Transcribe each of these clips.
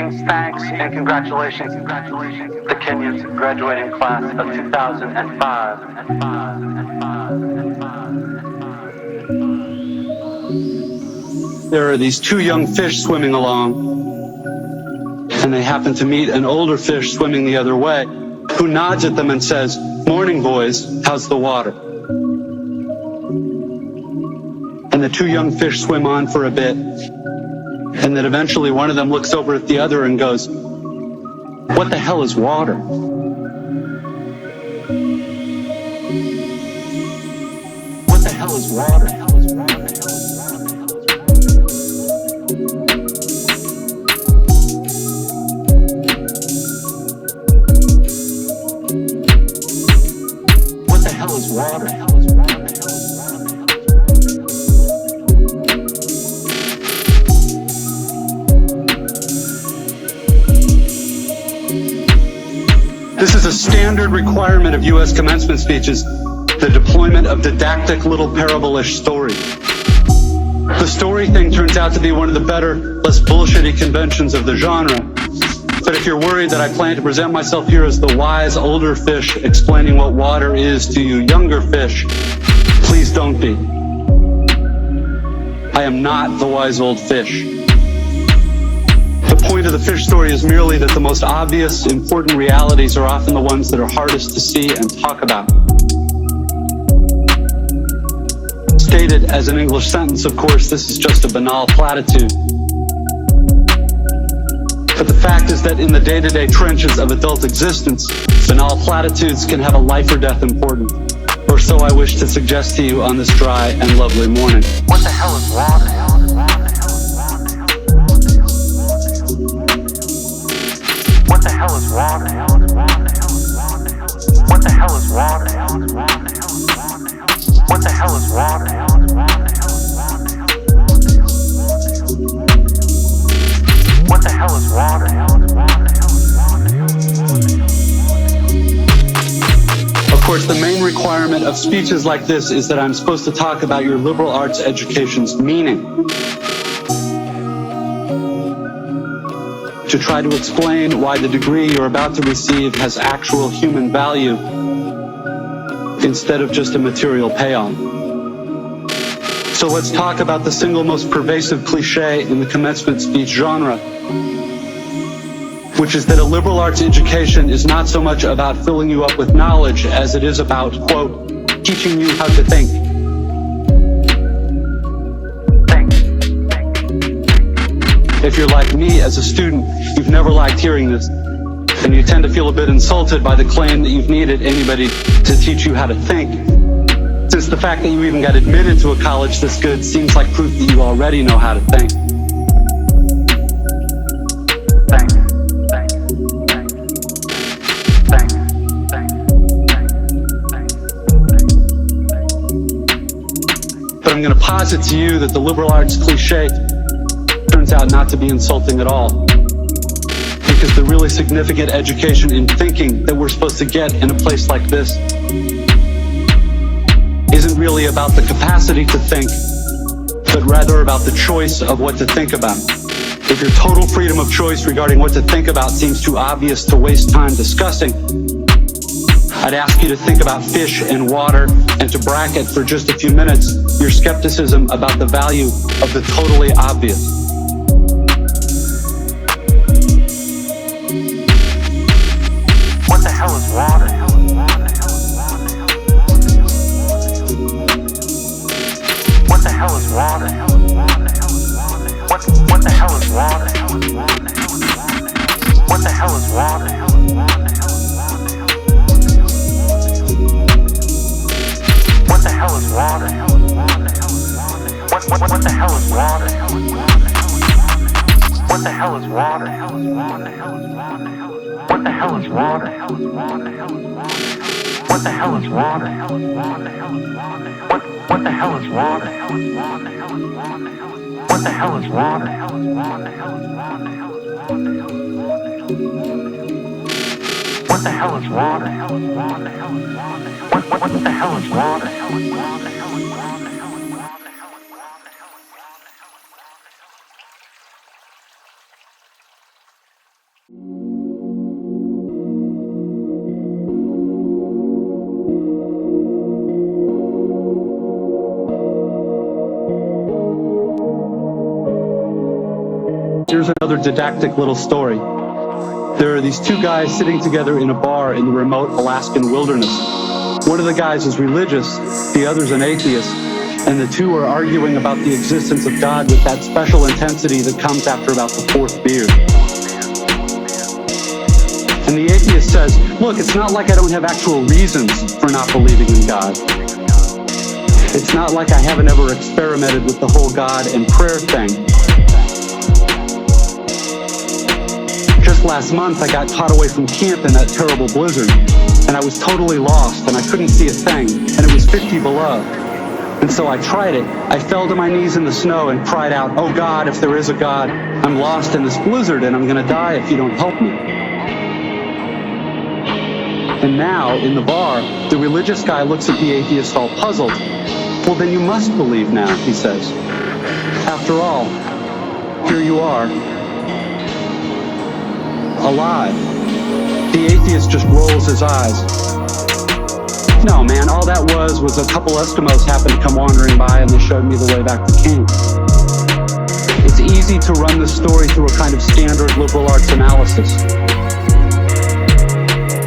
Greetings, thanks, and congratulations. The Kenya's graduating class of 2005. There are these two young fish swimming along, and they happen to meet an older fish swimming the other way, who nods at them and says, "Morning, boys, how's the water?" And the two young fish swim on for a bit, and then eventually one of them looks over at the other and goes, "What the hell is water?" What the hell is water? What the hell is water? This is a standard requirement of U.S. commencement speeches, the deployment of didactic little parable-ish story. The story thing turns out to be one of the better, less bullshitty conventions of the genre. But if you're worried that I plan to present myself here as the wise older fish explaining what water is to you younger fish, please don't be. I am not the wise old fish. The point of the fish story is merely that the most obvious, important realities are often the ones that are hardest to see and talk about. Stated as an English sentence, of course, this is just a banal platitude. But the fact is that in the day-to-day trenches of adult existence, banal platitudes can have a life or death importance. Or so I wish to suggest to you on this dry and lovely morning. What the hell is water? What the hell is water? What the hell is water? What the hell is water? What the hell is water? Of course, the main requirement of speeches like this is that I'm supposed to talk about your liberal arts education's meaning. To try to explain why the degree you're about to receive has actual human value instead of just a material payoff. So let's talk about the single most pervasive cliche in the commencement speech genre, which is that a liberal arts education is not so much about filling you up with knowledge as it is about, quote, teaching you how to think. If you're like me as a student, you've never liked hearing this, and you tend to feel a bit insulted by the claim that you've needed anybody to teach you how to think, since the fact that you even got admitted to a college this good seems like proof that you already know how to think. But I'm going to posit to you that the liberal arts cliche turns out not to be insulting at all. Because the really significant education in thinking that we're supposed to get in a place like this isn't really about the capacity to think, but rather about the choice of what to think about. If your total freedom of choice regarding what to think about seems too obvious to waste time discussing, I'd ask you to think about fish and water and to bracket for just a few minutes your skepticism about the value of the totally obvious. What the hell is water? What the hell is water? What the hell is water? What the hell is water? What the hell is water? What the hell is water? What the hell is water? What the hell is water? What the hell is water? What the hell is water? What the hell is water? What the hell is water? What the hell is water? Here's another didactic little story. There are these two guys sitting together in a bar in the remote Alaskan wilderness. One of the guys is religious, the other's an atheist, and the two are arguing about the existence of God with that special intensity that comes after about the fourth beer. And the atheist says, look, it's not like I don't have actual reasons for not believing in God. It's not like I haven't ever experimented with the whole God and prayer thing. Just last month, I got caught away from camp in that terrible blizzard, and I was totally lost, and I couldn't see a thing, and it was 50 below. And so I tried it. I fell to my knees in the snow and cried out, oh God, if there is a God, I'm lost in this blizzard, and I'm gonna die if you don't help me. And now, in the bar, the religious guy looks at the atheist all puzzled. Well, then you must believe now, he says. After all, here you are, alive. The atheist just rolls his eyes. No, man, all that was a couple Eskimos happened to come wandering by and they showed me the way back to camp. It's easy to run this story through a kind of standard liberal arts analysis.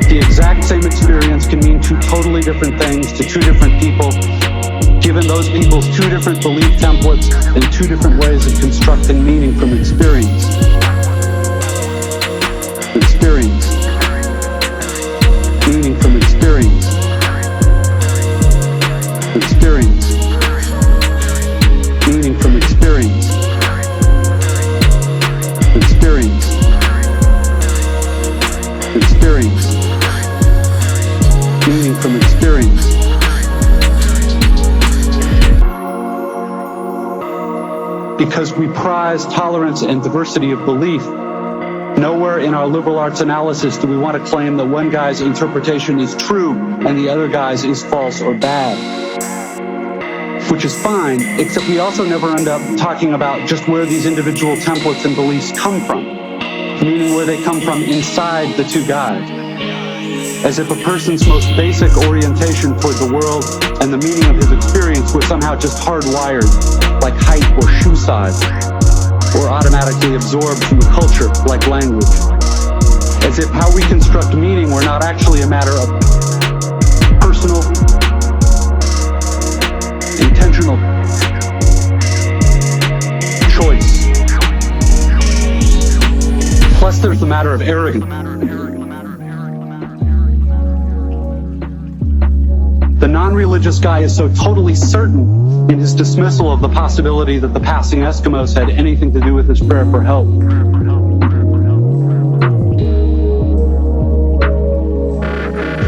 The exact same experience can mean two totally different things to two different people, given those people's two different belief templates and two different ways of constructing meaning from experience. Experience. Meaning from experience. Experience. Meaning from experience. Experience. Experience. Meaning from experience. Because we prize tolerance and diversity of belief, nowhere in our liberal arts analysis do we want to claim that one guy's interpretation is true and the other guy's is false or bad. Which is fine, except we also never end up talking about just where these individual templates and beliefs come from, meaning where they come from inside the two guys. As if a person's most basic orientation toward the world and the meaning of his experience were somehow just hardwired, like height or shoe size, or automatically absorbed from the culture, like language. As if how we construct meaning were not actually a matter of personal, intentional choice. Plus there's the matter of arrogance. The non-religious guy is so totally certain in his dismissal of the possibility that the passing Eskimos had anything to do with his prayer for help.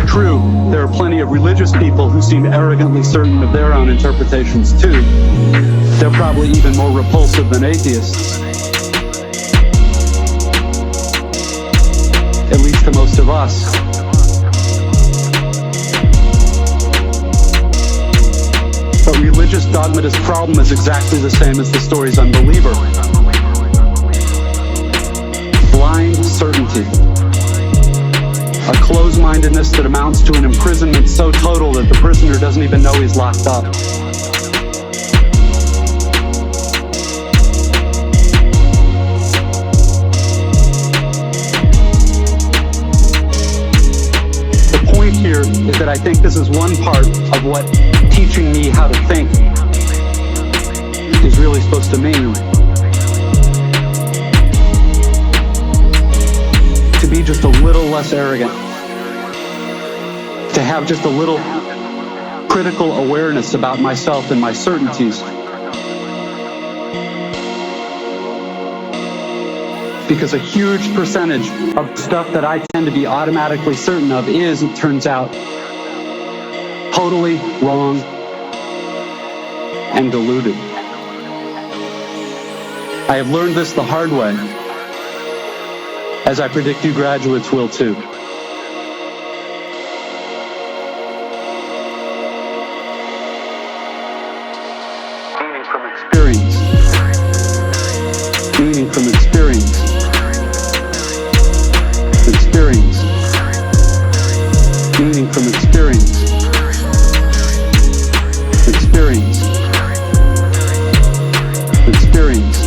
True, there are plenty of religious people who seem arrogantly certain of their own interpretations too. They're probably even more repulsive than atheists. At least to most of us. But religious dogmatist problem is exactly the same as the story's unbeliever. Blind certainty. A close-mindedness that amounts to an imprisonment so total that the prisoner doesn't even know he's locked up. The point here is that I think this is one part of what teaching me how to think is really supposed to mean. To be just a little less arrogant. To have just a little critical awareness about myself and my certainties. Because a huge percentage of stuff that I tend to be automatically certain of is, it turns out, totally wrong and deluded. I have learned this the hard way, as I predict you graduates will too. Meaning from experience. Meaning from experience. Experience. Meaning from experience. Experience. Experience.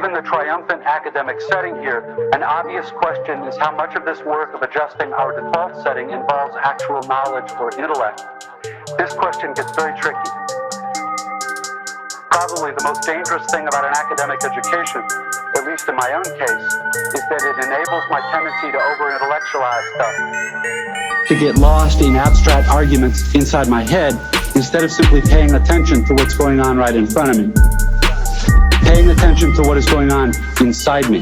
Given the triumphant academic setting here, an obvious question is how much of this work of adjusting our default setting involves actual knowledge or intellect. This question gets very tricky. Probably the most dangerous thing about an academic education, at least in my own case, is that it enables my tendency to over-intellectualize stuff. To get lost in abstract arguments inside my head instead of simply paying attention to what's going on right in front of me. Paying attention to what is going on inside me.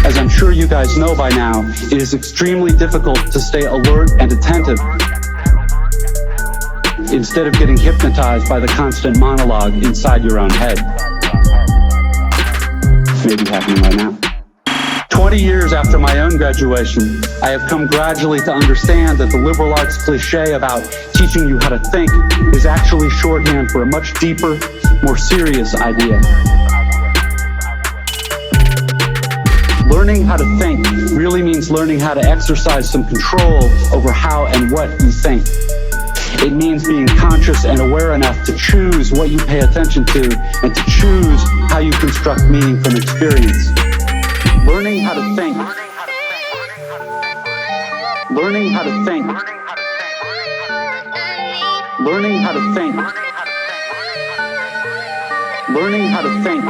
As I'm sure you guys know by now, it is extremely difficult to stay alert and attentive instead of getting hypnotized by the constant monologue inside your own head. Maybe happening right now. 20 years after my own graduation, I have come gradually to understand that the liberal arts cliche about teaching you how to think is actually shorthand for a much deeper, more serious idea. Learning how to think really means learning how to exercise some control over how and what you think. It means being conscious and aware enough to choose what you pay attention to and to choose how you construct meaning from experience. Learning how to think. Learning how to think. Learning how to think. Learning how to think.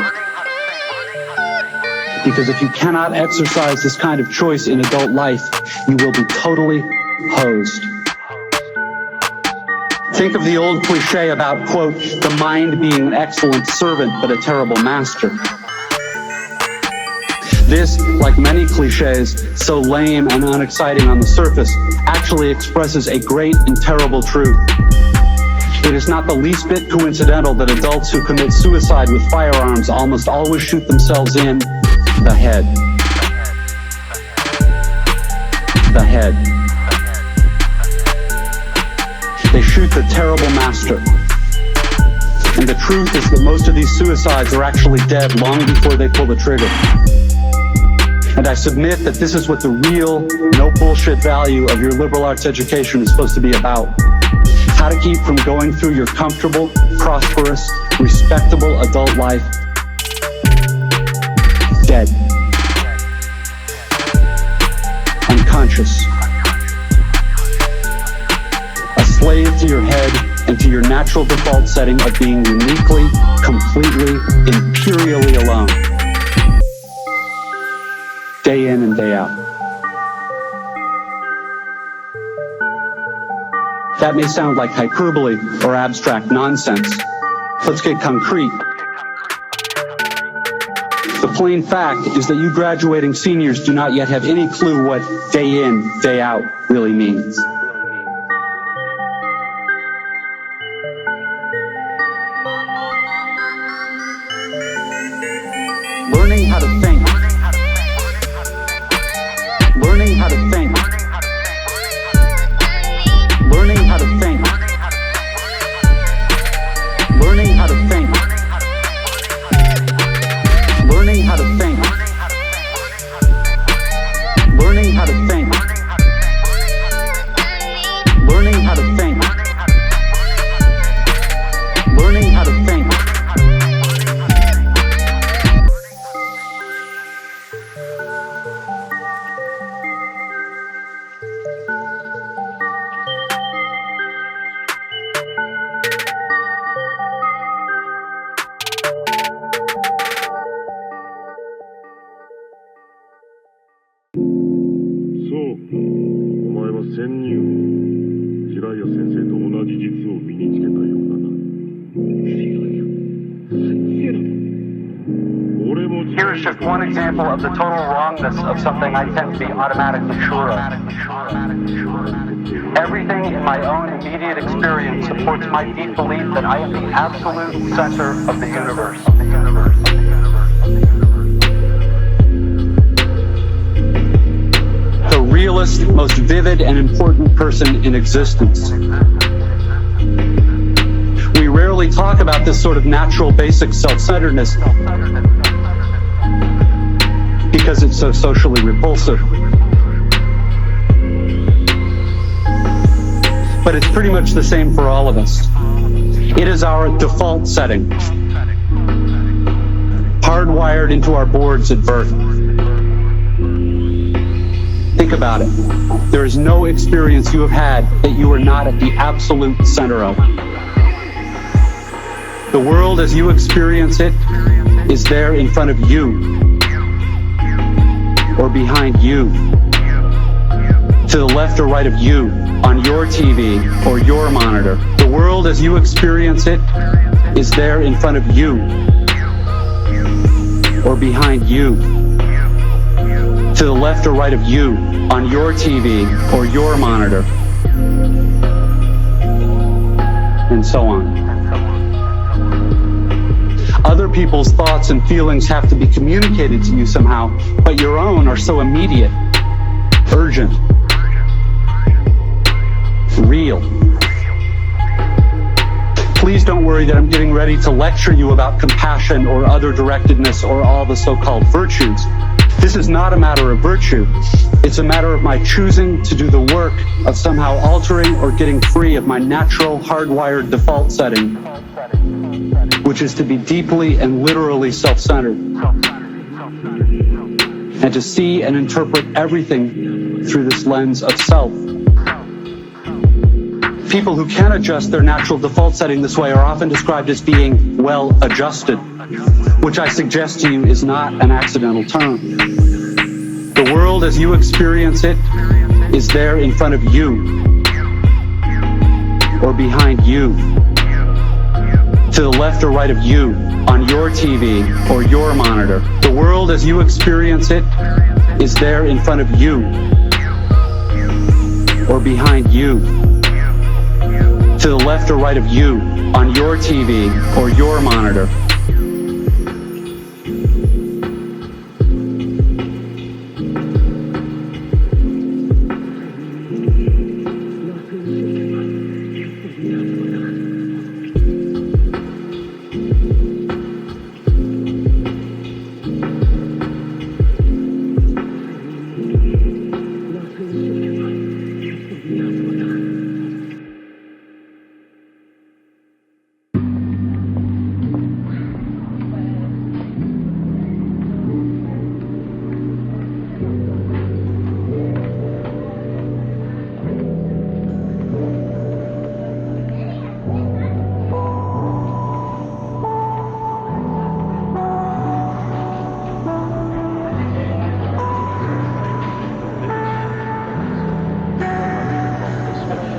Because if you cannot exercise this kind of choice in adult life, you will be totally hosed. Think of the old cliche about, quote, the mind being an excellent servant but a terrible master. This, like many cliches, so lame and unexciting on the surface, actually expresses a great and terrible truth. It is not the least bit coincidental that adults who commit suicide with firearms almost always shoot themselves in the head. The head. They shoot the terrible master. And the truth is that most of these suicides are actually dead long before they pull the trigger. And I submit that this is what the real, no bullshit value of your liberal arts education is supposed to be about. How to keep from going through your comfortable, prosperous, respectable adult life dead. Unconscious. A slave to your head and to your natural default setting of being uniquely, completely, imperially alone. Day in and day out. That may sound like hyperbole or abstract nonsense. Let's get concrete. The plain fact is that you graduating seniors do not yet have any clue what day in, day out really means. Learning how to think. Learning how to think. Learning how to think. Learning how to think. Learning how to think. Learning how to think. Learning how to think. Learning how to think. Here is just one example of the total wrongness of something I tend to be automatically sure of. Everything in my own immediate experience supports my deep belief that I am the absolute center of the universe. The realest, most vivid, and important person in existence. We rarely talk about this sort of natural, basic self-centeredness because it's so socially repulsive. But it's pretty much the same for all of us. It is our default setting, hardwired into our boards at birth. Think about it. There is no experience you have had that you are not at the absolute center of. The world as you experience it is there in front of you, or behind you, to the left or right of you, on your TV or your monitor. The world as you experience it is there in front of you, or behind you, to the left or right of you, on your TV or your monitor, and so on. Other people's thoughts and feelings have to be communicated to you somehow, but your own are so immediate, urgent, real. Please don't worry that I'm getting ready to lecture you about compassion or other directedness or all the so-called virtues. This is not a matter of virtue. It's a matter of my choosing to do the work of somehow altering or getting free of my natural hardwired default setting, which is to be deeply and literally self-centered, and to see and interpret everything through this lens of self. People who can adjust their natural default setting this way are often described as being well adjusted, which I suggest to you is not an accidental term. The world as you experience it is there in front of you, or behind you, to the left or right of you, on your TV or your monitor. The world as you experience it is there in front of you, or behind you, to the left or right of you, on your TV or your monitor.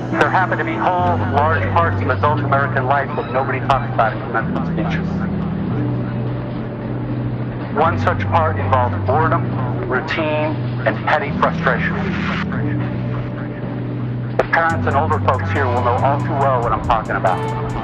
There happen to be whole, large parts of adult American life that nobody talks about in commencement speeches. One such part involves boredom, routine, and petty frustration. The parents and older folks here will know all too well what I'm talking about.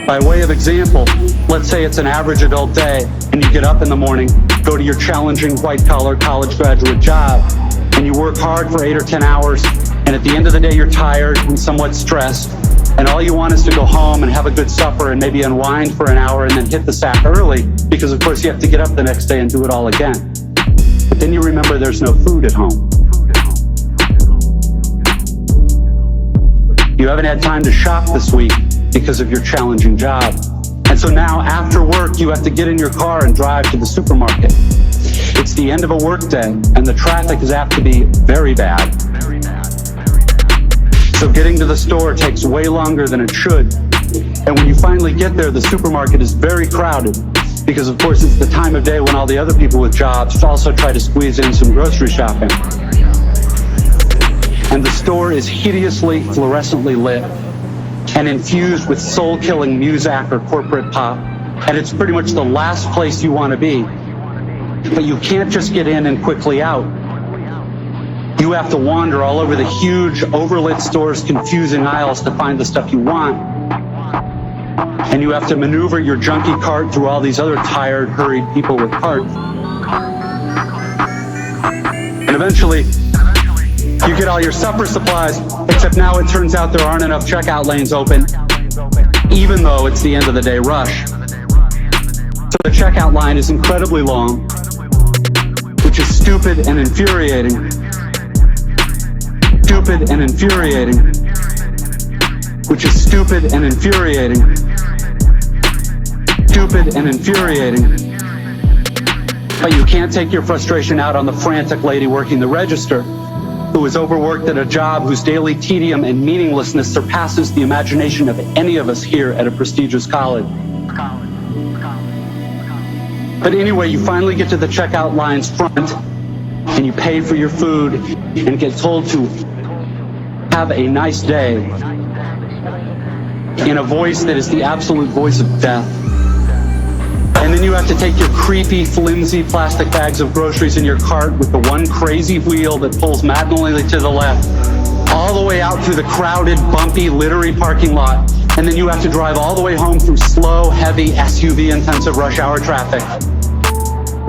By way of example, let's say it's an average adult day and you get up in the morning, go to your challenging white-collar college graduate job, and you work hard for 8 or 10 hours, and at the end of the day you're tired and somewhat stressed, and all you want is to go home and have a good supper and maybe unwind for an hour and then hit the sack early, because of course you have to get up the next day and do it all again. But then you remember there's no food at home. You haven't had time to shop this week because of your challenging job. And so now after work, you have to get in your car and drive to the supermarket. It's the end of a work day and the traffic is apt to be very bad. So getting to the store takes way longer than it should. And when you finally get there, the supermarket is very crowded, because of course it's the time of day when all the other people with jobs also try to squeeze in some grocery shopping. And the store is hideously fluorescently lit and infused with soul-killing muzak or corporate pop, and it's pretty much the last place you want to be. But you can't just get in and quickly out. You have to wander all over the huge, overlit store's confusing aisles to find the stuff you want. And you have to maneuver your junky cart through all these other tired, hurried people with carts. And eventually, you get all your supper supplies, except now it turns out there aren't enough checkout lanes open, even though it's the end of the day rush. So the checkout line is incredibly long, stupid and infuriating. Stupid and infuriating. Which is stupid and infuriating. Stupid and infuriating. But you can't take your frustration out on the frantic lady working the register, who is overworked at a job whose daily tedium and meaninglessness surpasses the imagination of any of us here at a prestigious college. But anyway, you finally get to the checkout line's front, and you pay for your food, and get told to have a nice day, in a voice that is the absolute voice of death. And then you have to take your creepy, flimsy plastic bags of groceries in your cart with the one crazy wheel that pulls maddeningly to the left, all the way out through the crowded, bumpy, littery parking lot. And then you have to drive all the way home through slow, heavy, SUV-intensive rush hour traffic,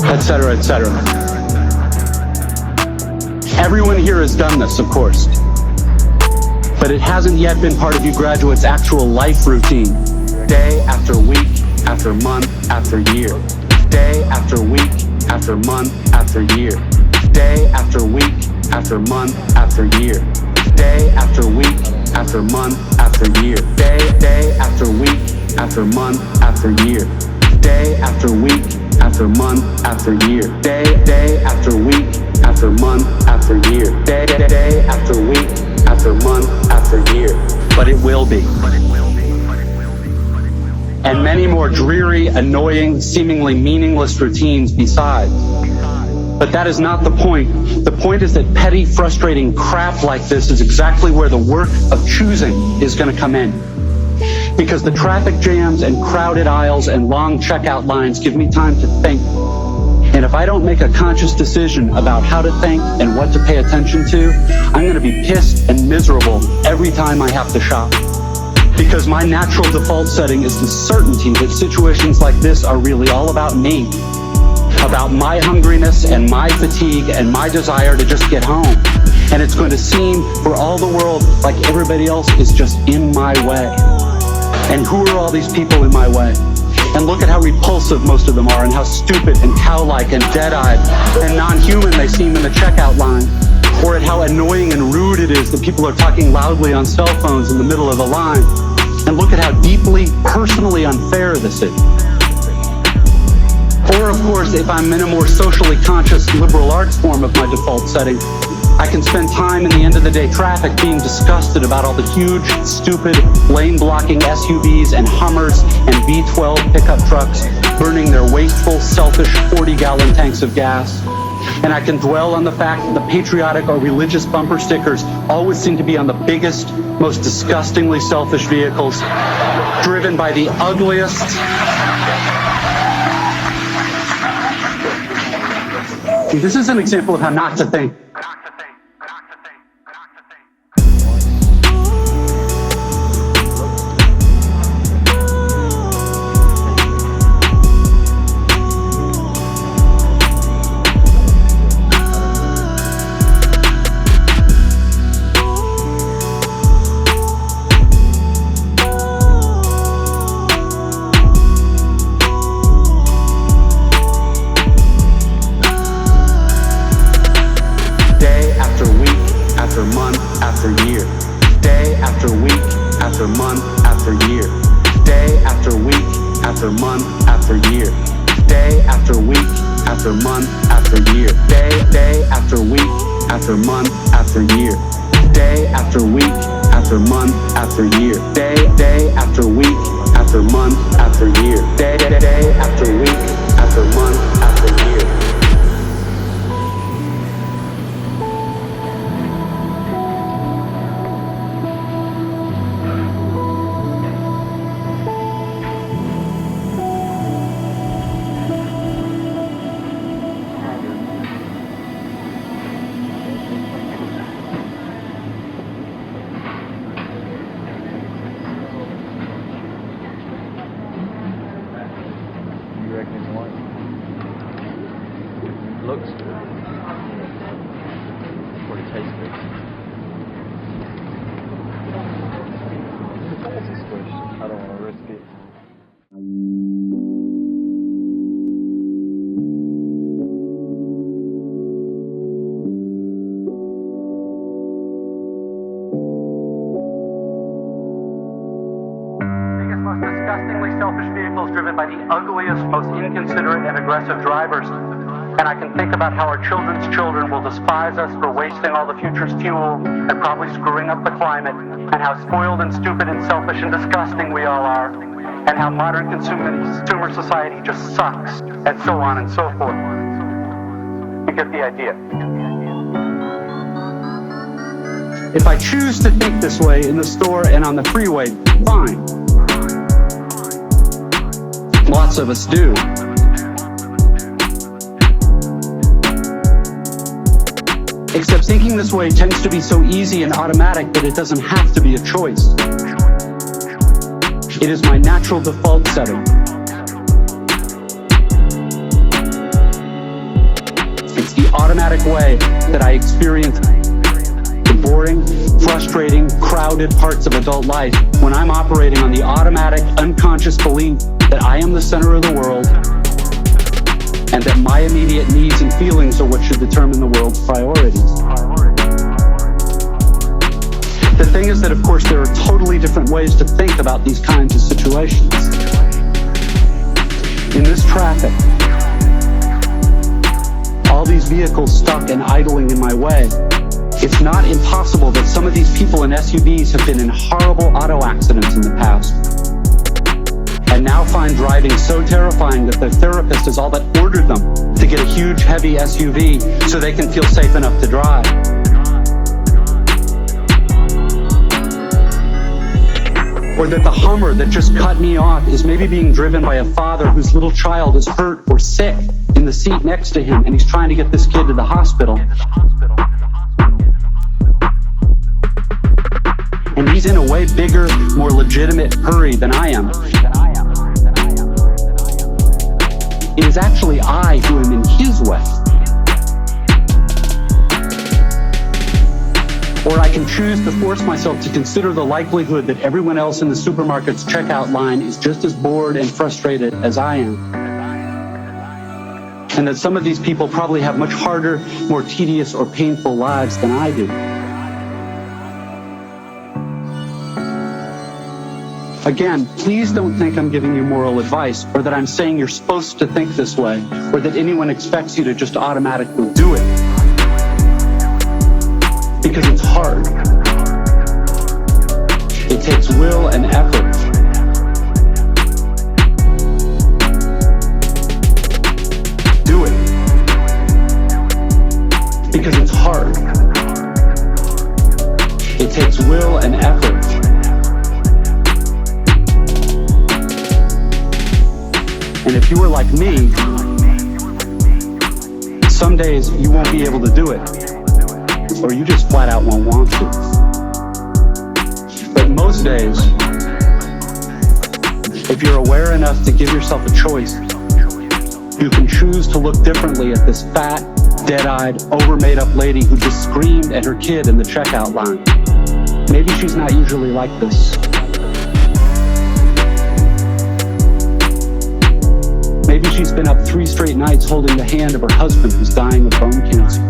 etc., etc. Everyone here has done this, of course, but it hasn't yet been part of you graduates' actual life routine. Day after week, after month, after year. Day after week, after month, after year. Day after week, after month, after year. Day after week, after month, after year. Day after week, after month, after year. Day after week, after month, after year. Day after week, after month, after year. Day after week, after month, after year. But it will be. And many more dreary, annoying, seemingly meaningless routines besides. But that is not the point. The point is that petty, frustrating crap like this is exactly where the work of choosing is going to come in. Because the traffic jams and crowded aisles and long checkout lines give me time to think. And if I don't make a conscious decision about how to think and what to pay attention to, I'm going to be pissed and miserable every time I have to shop. Because my natural default setting is the certainty that situations like this are really all about me. About my hungriness and my fatigue and my desire to just get home. And it's going to seem for all the world like everybody else is just in my way. And who are all these people in my way? And look at how repulsive most of them are, and how stupid and cow-like and dead-eyed and non-human they seem in the checkout line. Or at how annoying and rude it is that people are talking loudly on cell phones in the middle of the line. And look at how deeply, personally unfair this is. Or, of course, if I'm in a more socially conscious liberal arts form of my default setting, I can spend time in the end of the day traffic being disgusted about all the huge, stupid, lane-blocking SUVs and Hummers and V12 pickup trucks burning their wasteful, selfish 40-gallon tanks of gas. And I can dwell on the fact that the patriotic or religious bumper stickers always seem to be on the biggest, most disgustingly selfish vehicles, driven by the ugliest, this is an example of how not to think. vehicles driven by the ugliest, most inconsiderate and aggressive drivers. And I can think about how our children's children will despise us for wasting all the future's fuel and probably screwing up the climate, and how spoiled and stupid and selfish and disgusting we all are, and how modern consumer society just sucks, and so on and so forth. You get the idea. If I choose to think this way in the store and on the freeway, fine. Lots of us do. Except thinking this way tends to be so easy and automatic that it doesn't have to be a choice. It is my natural default setting. It's the automatic way that I experience the boring, frustrating, crowded parts of adult life when I'm operating on the automatic, unconscious belief that I am the center of the world and that my immediate needs and feelings are what should determine the world's priorities. The thing is that, of course, there are totally different ways to think about these kinds of situations. In this traffic, all these vehicles stuck and idling in my way, it's not impossible that some of these people in SUVs have been in horrible auto accidents in the past, and now find driving so terrifying that their therapist has all but ordered them to get a huge, heavy SUV so they can feel safe enough to drive. Or that the Hummer that just cut me off is maybe being driven by a father whose little child is hurt or sick in the seat next to him, and he's trying to get this kid to the hospital. And he's in a way bigger, more legitimate hurry than I am. It is actually I who am in his way. Or I can choose to force myself to consider the likelihood that everyone else in the supermarket's checkout line is just as bored and frustrated as I am. And that some of these people probably have much harder, more tedious or painful lives than I do. Again, please don't think I'm giving you moral advice, or that I'm saying you're supposed to think this way, or that anyone expects you to just automatically do it. Because it's hard. It takes will and effort. Do it. Because it's hard. It takes will and effort. And if you were like me, some days you won't be able to do it, or you just flat out won't want to. But most days, if you're aware enough to give yourself a choice, you can choose to look differently at this fat, dead-eyed, over-made-up lady who just screamed at her kid in the checkout line. Maybe she's not usually like this. Maybe she's been up 3 straight nights holding the hand of her husband who's dying of bone cancer.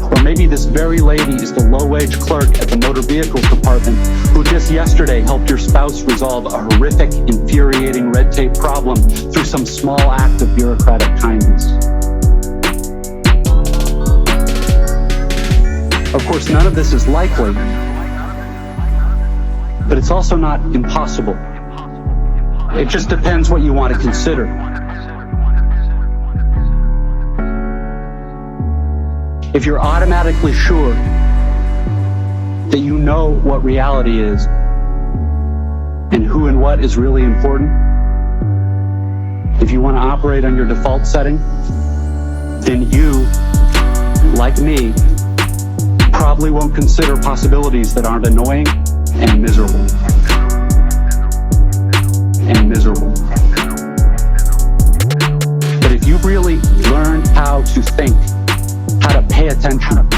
Or maybe this very lady is the low-wage clerk at the motor vehicles department who just yesterday helped your spouse resolve a horrific, infuriating red tape problem through some small act of bureaucratic kindness. Of course, none of this is likely, but it's also not impossible. It just depends what you want to consider. If you're automatically sure that you know what reality is and who and what is really important, if you want to operate on your default setting, then you, like me, probably won't consider possibilities that aren't annoying and miserable. But if you've really learned how to think, how to pay attention,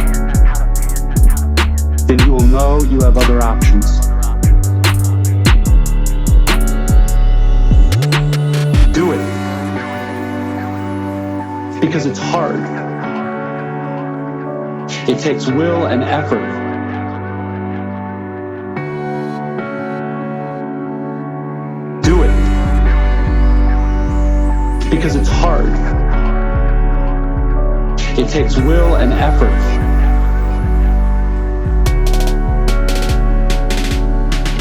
then you will know you have other options. Do it. Because it's hard. It takes will and effort. Do it. because it's hard. It takes will and effort.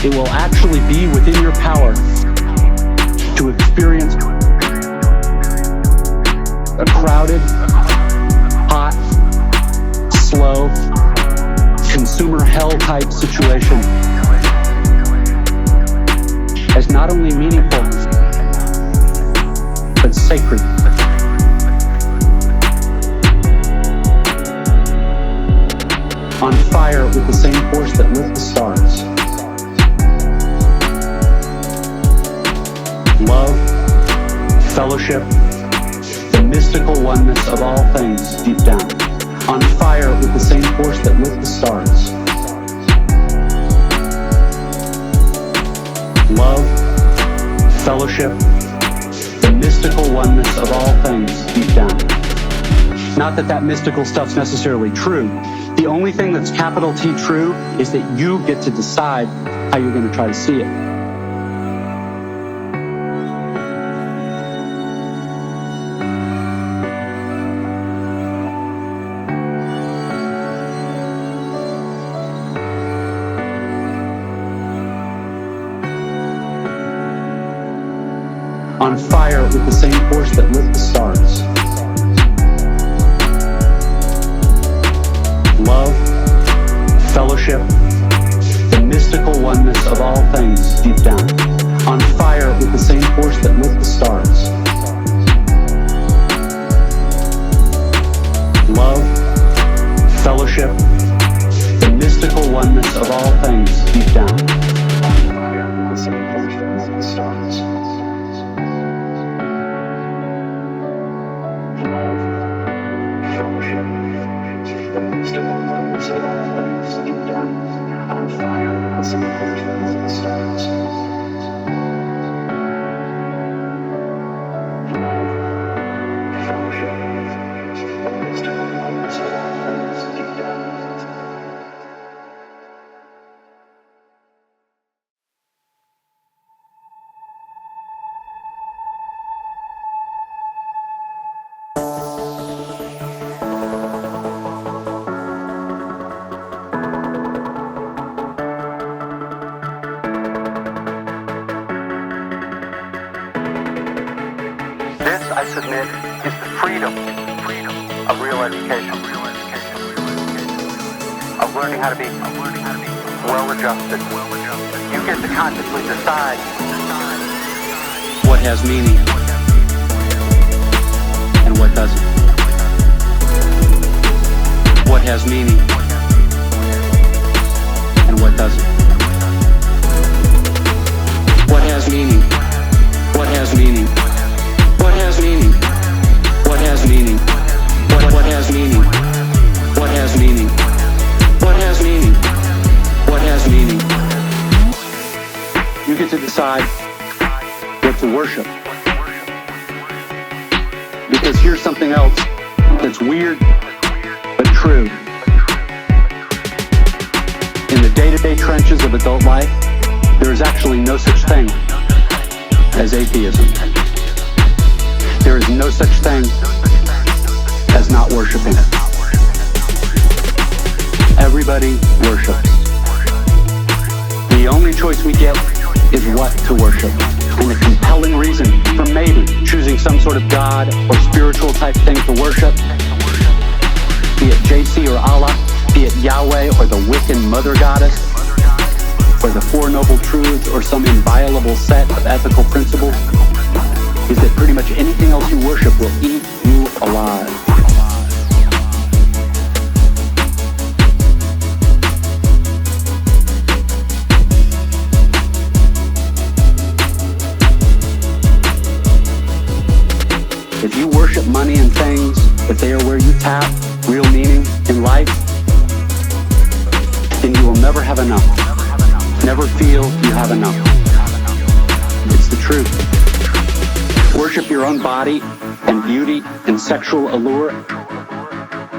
It will actually be within your power to experience a crowded, hot, slow, consumer hell type situation as not only meaningful, but sacred. On fire with the same force that lit the stars. Love, fellowship, the mystical oneness of all things deep down. On fire with the same force that lit the stars. Love, fellowship, the mystical oneness of all things deep down. Not that that mystical stuff's necessarily true. The only thing that's capital T true is that you get to decide how you're going to try to see it. On fire with the same force that lit the stars. Love, fellowship, the mystical oneness of all things deep down. On fire with the same force that lit the stars. Love, fellowship, the mystical oneness of all things deep down. On fire with the same force that lit the stars. This, I submit, is the freedom of real education, of learning how to be well-adjusted. You get to consciously decide what has meaning and what doesn't. What has meaning and what doesn't. What has meaning? What has meaning? What has meaning? What has meaning? What has meaning? What has meaning? What has meaning? What has meaning? You get to decide what to worship. Because here's something else that's weird but true. In the day-to-day trenches of adult life, there is actually no such thing as atheism. There is no such thing as not worshiping. Everybody worships. The only choice we get is what to worship. And the compelling reason for maybe choosing some sort of God or spiritual type thing to worship, be it JC or Allah, be it Yahweh or the Wiccan mother goddess, or the Four Noble Truths or some inviolable set of ethical principles, is that pretty much anything else you worship will eat you alive. If you worship money and things, if they are where you tap real meaning in life, then you will never have enough. Never feel you have enough. It's the truth. Worship your own body and beauty and sexual allure,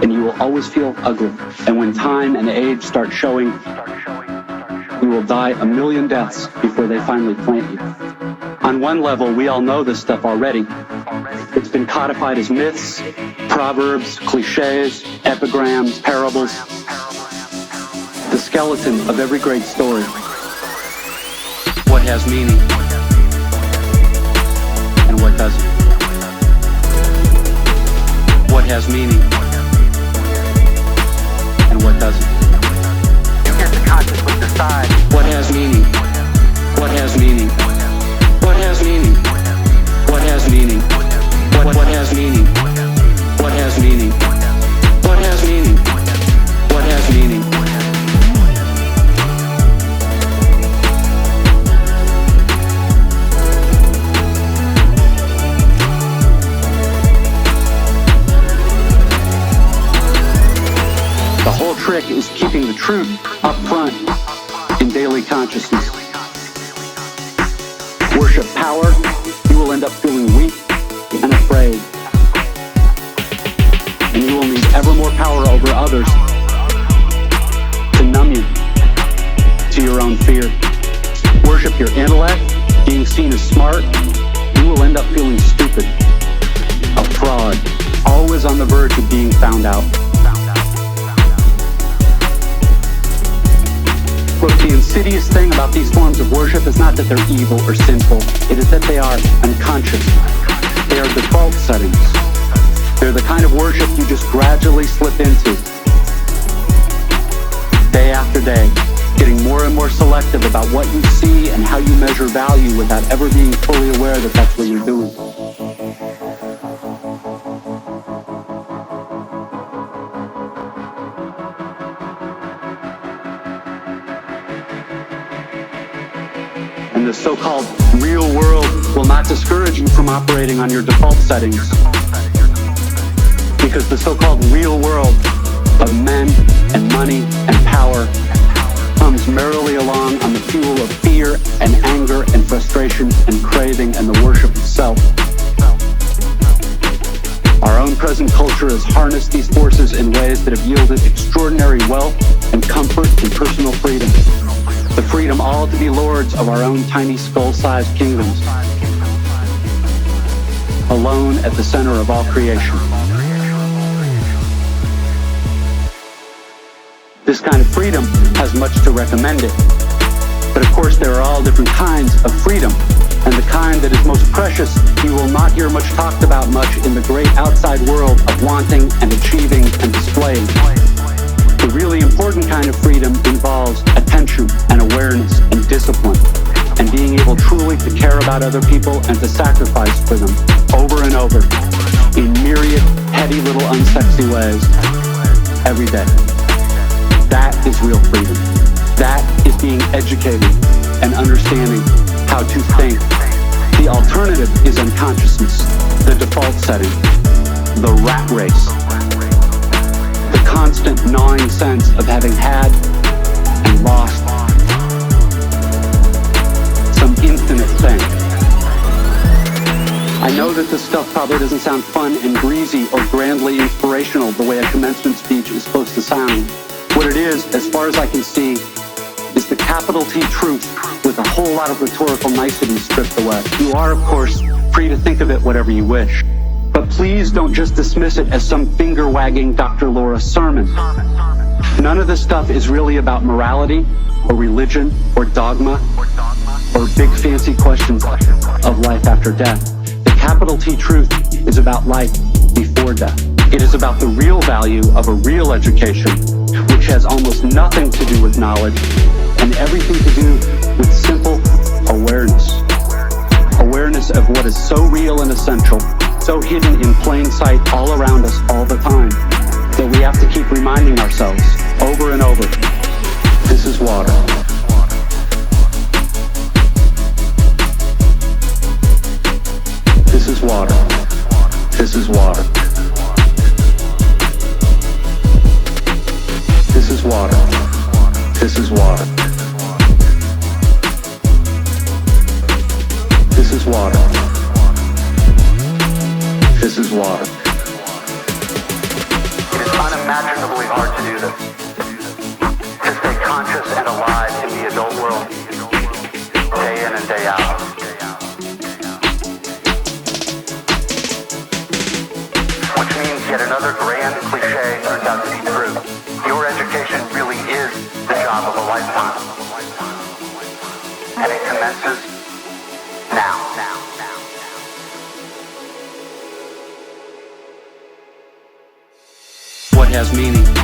and you will always feel ugly. And when time and age start showing, you will die a million deaths before they finally plant you. On one level, we all know this stuff already. It's been codified as myths, proverbs, cliches, epigrams, parables. The skeleton of every great story. What has meaning and what doesn't. What has meaning and what doesn't. You get to consciously decide what has meaning. What has meaning. What has meaning. What has meaning. What has meaning. What has meaning. What has meaning. What has meaning. The whole trick is keeping the truth up front in daily consciousness. Worship power, you will end up feeling weak and afraid. And you will need ever more power over others to numb you to your own fear. Worship your intellect, being seen as smart, you will end up feeling stupid, a fraud, always on the verge of being found out. Look, the insidious thing about these forms of worship is not that they're evil or sinful. It is that they are unconscious. They are default settings. They're the kind of worship you just gradually slip into. Day after day, getting more and more selective about what you see and how you measure value without ever being fully aware that that's what you're doing. And the so-called real world will not discourage you from operating on your default settings. Because the so-called real world of men and money and power comes merrily along on the fuel of fear and anger and frustration and craving and the worship of self. Our own present culture has harnessed these forces in ways that have yielded extraordinary wealth and comfort and personal freedom. The freedom all to be lords of our own tiny skull-sized kingdoms, alone at the center of all creation. This kind of freedom has much to recommend it. But of course there are all different kinds of freedom, and the kind that is most precious you will not hear much talked about much in the great outside world of wanting and achieving and displaying. The really important kind of freedom involves attention and awareness and discipline and being able truly to care about other people and to sacrifice for them over and over in myriad petty little unsexy ways every day. That is real freedom. That is being educated and understanding how to think. The alternative is unconsciousness, the default setting, the rat race. The constant gnawing sense of having had and lost some infinite thing. I know that this stuff probably doesn't sound fun and breezy or grandly inspirational the way a commencement speech is supposed to sound. What it is, as far as I can see, is the capital T truth with a whole lot of rhetorical niceties stripped away. You are, of course, free to think of it whatever you wish. But please don't just dismiss it as some finger-wagging Dr. Laura sermon. None of this stuff is really about morality, or religion, or dogma, or big fancy questions of life after death. The capital T truth is about life before death. It is about the real value of a real education, which has almost nothing to do with knowledge, and everything to do with simple awareness. Awareness of what is so real and essential, so hidden in plain sight all around us all the time, that we have to keep reminding ourselves over and over, this is water. This is water. This is water. This is water. This is water. This is water. This is water. it is unimaginably hard to do this. To stay conscious and alive in the adult world, day in and day out. has meaning.